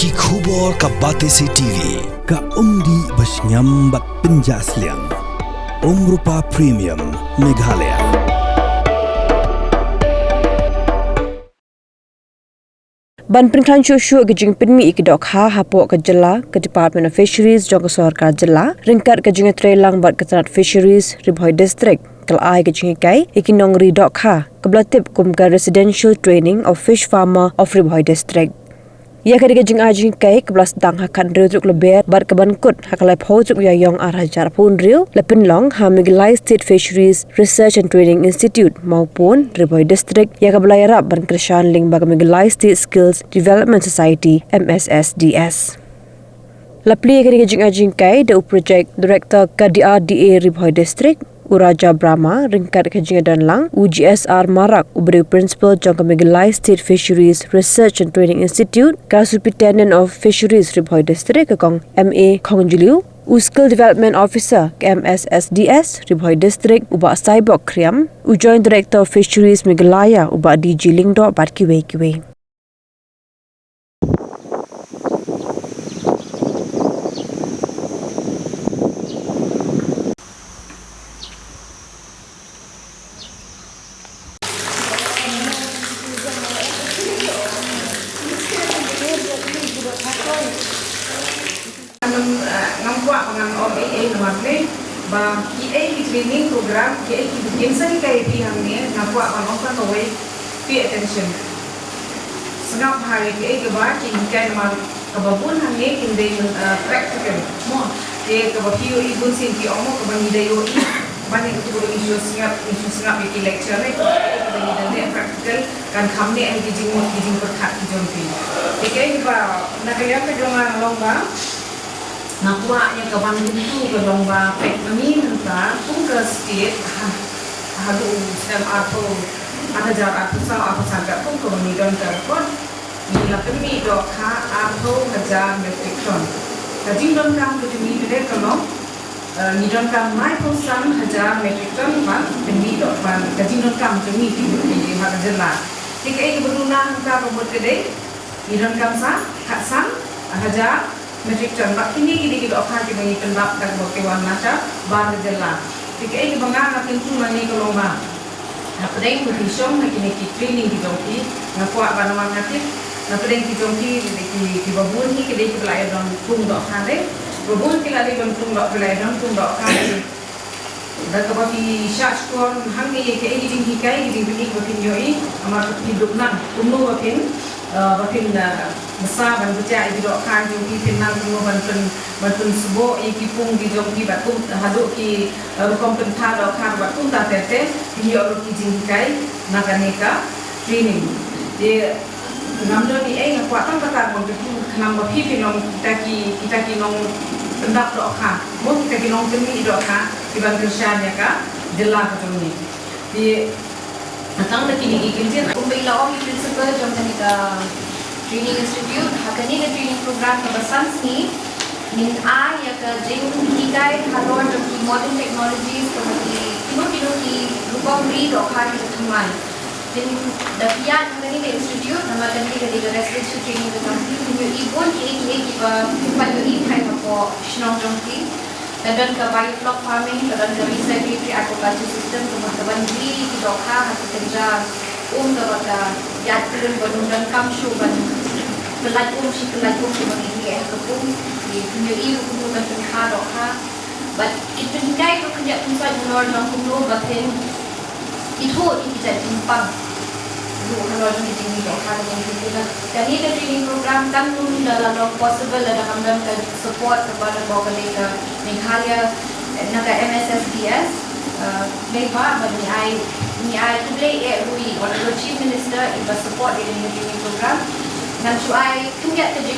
Ki khubor ka Batesi TV ka umdi basnyam bat penjaslian Rupa Premium Meghalaya. Ban Penklan Shushu Gajing Pinmi Ikidok Hapo Kajala ke Department of Fisheries Jong Sorkar Jala ringkat Gajing Trelang Bat Ketanat Fisheries Ribhoi District Kal Ai Gajing Kai Ikinong Ridok Keblatip Kumka Residential Training of Fish Farmer of Ribhoi District. Ia kadi Gajing Ajing Kai kebelas tang hakan riu truk leber bat kebankut hakalai pau truk yayong arhajar pun riu lepin long Hamigilai State Fisheries Research and Training Institute maupun Ribhoi District ia kebelayarap ban kershan ling Hamigilai State Skills Development Society MSSDS. Lapli kadi Gajing Ajing Kai the project director KDRDA Ribhoi District Uraja Brahma ringkat Gajing dan lang UGSR Marak uberi principal jong Hamigilai State Fisheries Research and Training Institute ka Superintendent of Fisheries Ribhoi District kong MA Khongjuliu Skill Development Officer MSSDS Ribhoi District ubak Saibok Kriam Joint Director of Fisheries Meghalaya ubak DG Lingdo bat kiwe-kiwe. Nampak dengan OAA namanya, bah KA di training program KA di bikin seni kayak pihang ni, nampak orang away pay attention. Senang hari KA kebar kini mal kebabun hangi kini practical. Mo, dia kebapiu ibu sinti omo kebangi dayo i, banyak itu boleh isu sengap di lecture ni, kebangi dayo practical kan kami ni kijing berkat kijompi. KA kebar nak kaya kejongan lomba. Nakuaknya ke Bandung tu ke lomba pek memin entah pun ke state hadu sedang ada jarak pusat apa sangat pun ke menidon terpon bila kami dokha atau hajar metric ton. Kaji don kam ke demi beda kalau nidon kam mai pusan hajar metric ton ban demi dok ban kaji don kam demi di hak jelas. Jika ini berunang ka robot kedai nidon kam sa haksan hajar metric ton. Bak ini kita okha di bagi kendap dan kewan masa bar jela. Jika ini bangang akan tu mani koloma. Apa yang berhisong nak kini training di jompi. Nakuat banawan ngatif. Apa yang di jompi di babun ni kita pelai dong tung dok kare. Babun kita di tung dok pelai dong tung dok kare. Dan kebapi syak skor hangi ke ini jing hikai jing bini bapin yoi amar hidup nang umno bapin besar dan berjaya di dok kan jumpi final semua banten sebuah ikipung di jumpi batum haduk ki kompenta dok kan batum tak tete ini orang kijingkai naganeka training dia namdo ni nak kuatkan kata begitu nama pipi nom kita ki nom pendap dok kan mau kita ki nom demi dok kan di banten syanya ka jelas macam ni di datang lagi ni ikinjin kumbila om principal jom ka Training Institute, hakani na training program ka basans ni ning a ya ka jing hikai halor jom ki modern technologies ko ki rupang ri do kha ki thuman din dapian hakani ka institute nama kan ki ka residential training ka company ni ibon ki ba payo kai ko shnong jom ki dan ka biofloc farming dan ka recycling aquaculture system ko mataban ri ki do kha hati kerja dapat yat turun bangunan kamshu ban pelajum si bagi kepung di punya kumpulkan penha dokha but itu hinggai ko kerja pusat menor nang kumlo batin itu kita timpang lu kalau ni tinggi dokha dengan kita dan ini training program kan nun dalam possible ada hamdan ka support kepada kolega Meghalaya naga MSSDS Megha bagi ni ai today we honorable chief minister iba support in the training program nan suai kunjat ke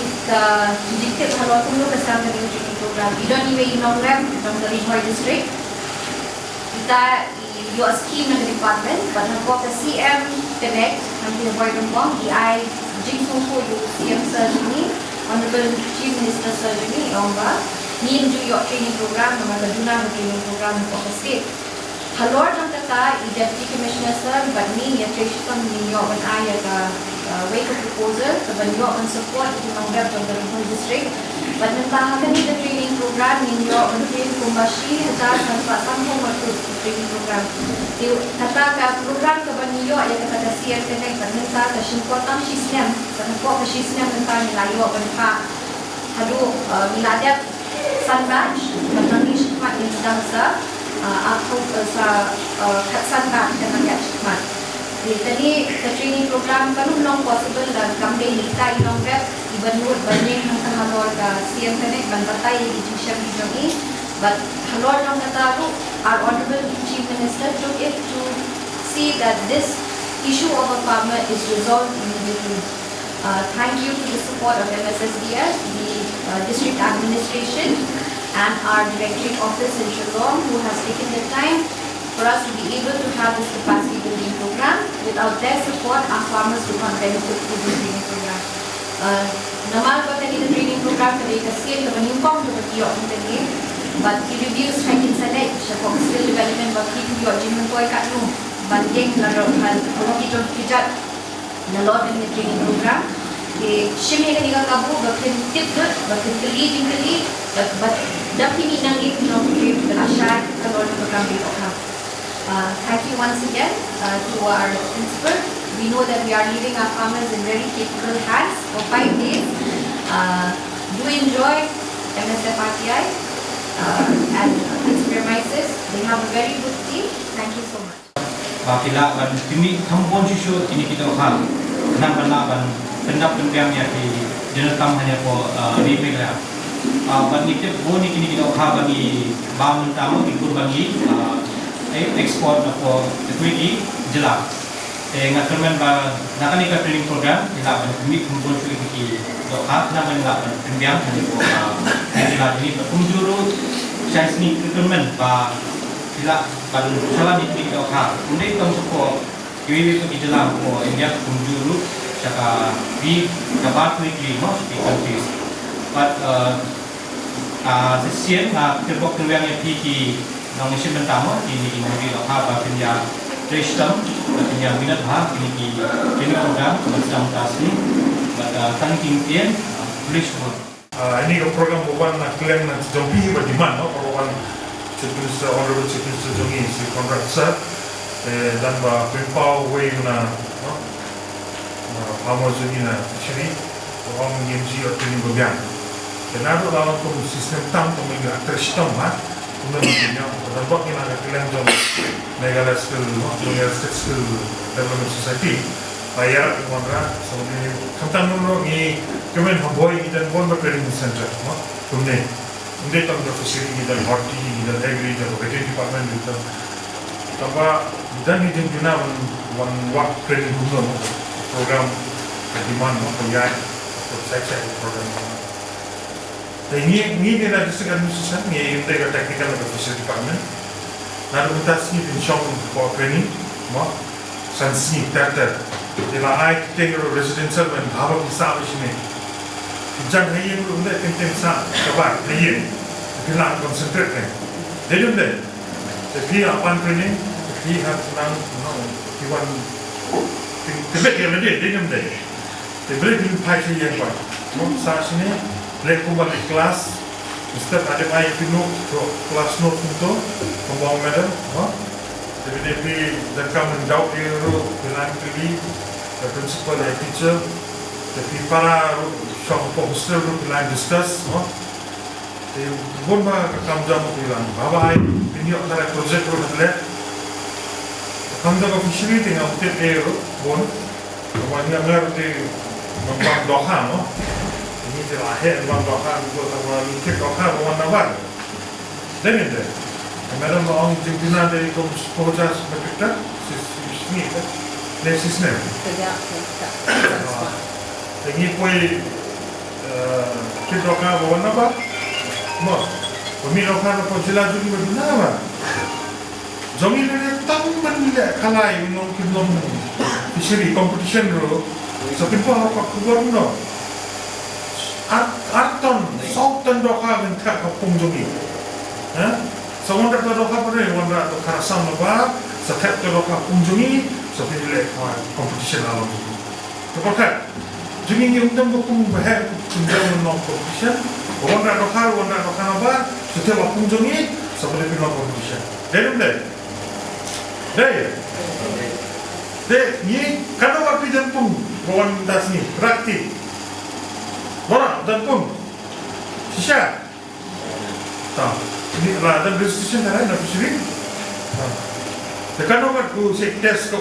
jikit halwa kumlo kesang ke training program idon ni nongram from the Ribhoi district kita your scheme ng department but ko ka CM connect ng Ribhoi Rumpong ai jingso ko yung CM surgery honorable chief minister surgery omba ni yung training program ng maduna training program ko ka state halor ng kata i deputy commissioner sir but ni ya training ni yo ban aya ka wake a proposal to benyo and support the Nongrab Jongarapur district. But nentahakan ni the training program ninyo train kumbashi hata sampo matu training program. Tiu kata ka program ka benyo ya kata ka siar connect nenta ka shimpotam shisnem sanpo ka shisnem nenta nilayo benpa hadu miladat sunbatch menangi shikmat yang sedang atau sunbatch dengan ya shikmat. Jadi training program baru belum possible dan kami kita inong rep ibanur banyak yang terhalor ka siang connect ban batai di jisham di jogi but halor nong kata our honorable chief minister took it to see that this issue of a farmer is resolved immediately. Thank you to the support of MSSDS, the district administration and our directorate office in Shillong who has taken the time for us to be able to have this capacity building program. Without their support, our farmers would not benefit from this training program. Namal pa tadi the training program kali kasi yung manimpong to the tadi, but he reviews training select siya for skill development but he yung jimin ko ay katno banding laro hal kalau kita kijat nalot in the training program. Shimmy kani ka kabu bakin tip good bakin leading kali but dapat ni nang itu nang trip belasar kalau program itu thank you once again to our principal. We know that we are leaving our farmers in very capable hands for 5 days. Do enjoy MSFRTI and its premises. They have a very good team. Thank you so much. Bakila ban kini thampon sisyo kini kita hal kenapa ban pendap pendiamnya di jenetam hanya po di Meghalaya. Ban itu boni kini kita hal bagi bangun tamu ikut bagi ekspor atau equity jelas. Ngaturkan ba nakani ka training program ila ban kami kumpul ki doha na ban la ban pendiam ni ko ila ni kumjuru size ni recruitment ba ila ban salah ni ki doha undai tong ko kiwi ko jelas ko India kumjuru saka bi dapat weekly mo di countries but sesian kerbok yang ki nang mesin pertama ini di doha ba pendiam Tristam, yang minat bah ini program macam tasni, pada tangking tian, tulis pun. Ini program bukan klaim nak jompi bagi mana, bukan cipta honorable cipta jongi si kontraktor dan bah pimpau way na, farmer jongi na sini, orang MG atau ini bagian. Dan ada dalam sistem tam tu mereka Tristam kemudian dan buat kita nak klaim jom Meghalaya Skill Development Society bayar kontra seperti kantan nomor ni kemudian boy kita pun bertraining center kemudian tang the facility dan horti dan agri dan veterinary department itu tanpa dan ini guna one work training program di mana payah saya program ini dia district administration ni integra technical and official department na dokumentasi din siyang for training mo sansi tata ila ay tegro residential and dhaba bisa sini jan hayin unde tintin sa kabar hayin bilang concentrate ne dedum de fi apan training fi have nang iwan tibet yang de dedum de tibet bin pai yang pa mo sa sini Mereka balik kelas, setiap ada main pinuk kelas note untuk membawa medal, jadi dan kami menjawab dia bilang tadi, the principal, the teacher, tapi para sang hostel bilang discuss, jadi pun kami jamu bilang, bapa ini antara projek program kami jamu fishery tinggal untuk dia pun, kami ambil di membuat doha, ini terakhir orang doakan untuk orang mikir doakan orang nabar. Dan itu, madam orang pimpinan dari Kompojas Mereka, sini, nesisnya. Jadi pun kita doakan orang nabar, mau, kami doakan orang jelas juga berbina nabar. Jami ni tahu mana kalai minum minum fishery competition ro, seperti apa keluar no. Arton, sautan doka bentak kapung jogi. Semua dah doka pada ni, orang dah kerasam lebar, setiap doka kapung jogi, seperti le competition alam. Sepakat. Jadi undang hukum bahaya undang non competition. Orang nak apa? Setiap hukum jongi seperti non competition. Deh. Ni kalau waktu jempung kawan das ni praktik. Orang jempung. Sisa. Tak. Ini lah ada registration kan nak fishery. Tekan orang tu set test ke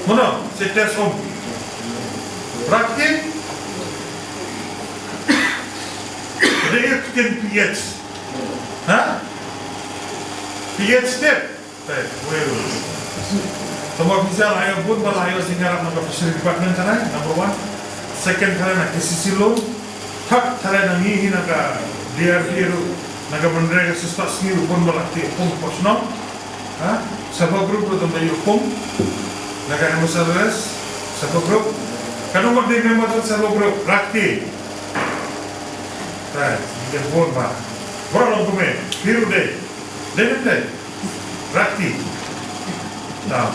mana? Set test Praktik. Dia kan PH. PH step. Baik, Semua visa layak pun balaya sehingga nak fishery department sana number 1. Second kali nak KCC loan. Third kali nak ni nak DRP nak benda sesuatu skill pun balakti pun posno. Sabah group tu tambah pun. Nak MSRS sabah group. Kalau mak dia memang tu sabah group rakti. Right, dia pun bah. Berapa lama tu Biru deh. Rakti. Nah,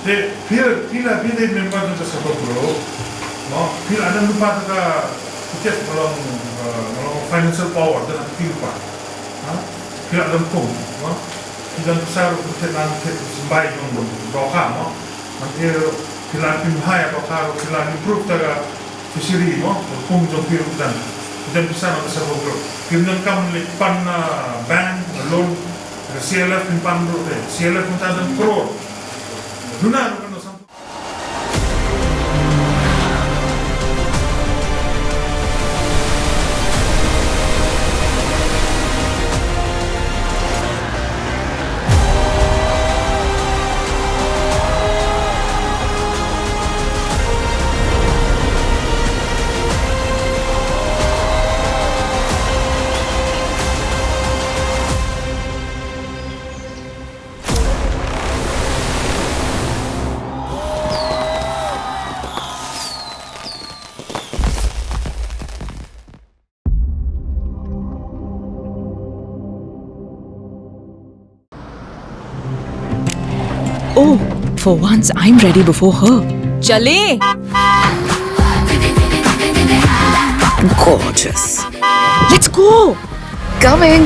deh bila memang tu sabah group. Bila ada lupa tu kita kalau financial power dan aktif lupa. Bila ada pun. Kita besar kita nanti sembai dong doa nanti kita pimpin apa kita improve taga fishery pun jom pimpin kita besar nanti sebab kita kam lepan bank loan CLF pimpin dulu CLF kita ada crore dunia bukan sampai. Oh, for once I'm ready before her. Chale! Gorgeous. Let's go! Coming.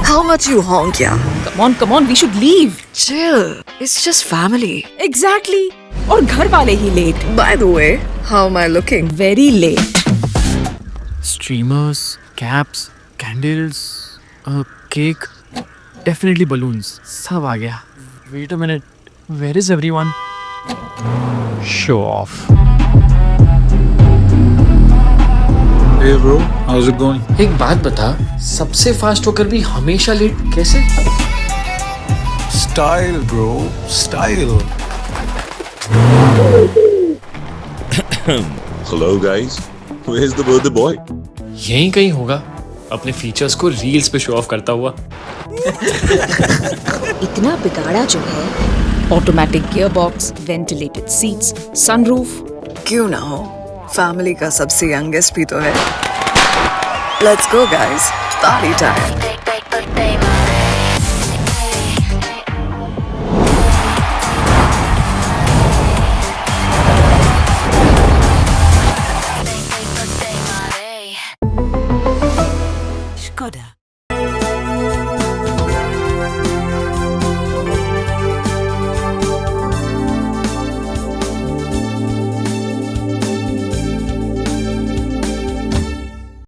How much you honk, yeah? Come on, we should leave. Chill. It's just family. Exactly. और घर वाले ही late. By the way, how am I looking? Very late. Streamers, caps, candles, a cake, definitely balloons. सब आ गया. Wait a minute. Where is everyone? Show off. Hey bro, how's it going? एक बात बता, सबसे फास्ट होकर भी हमेशा लेट कैसे? Style bro, style. Hello guys, where's the birthday boy? यहीं कहीं होगा, अपने फीचर्स को रील्स पे शो ऑफ करता हुआ. इतना बिगाड़ा जो है. Automatic gearbox, ventilated seats, sunroof. क्यों ना हो? फैमिली का सबसे यंगेस्ट भी तो है. Let's go guys, party time.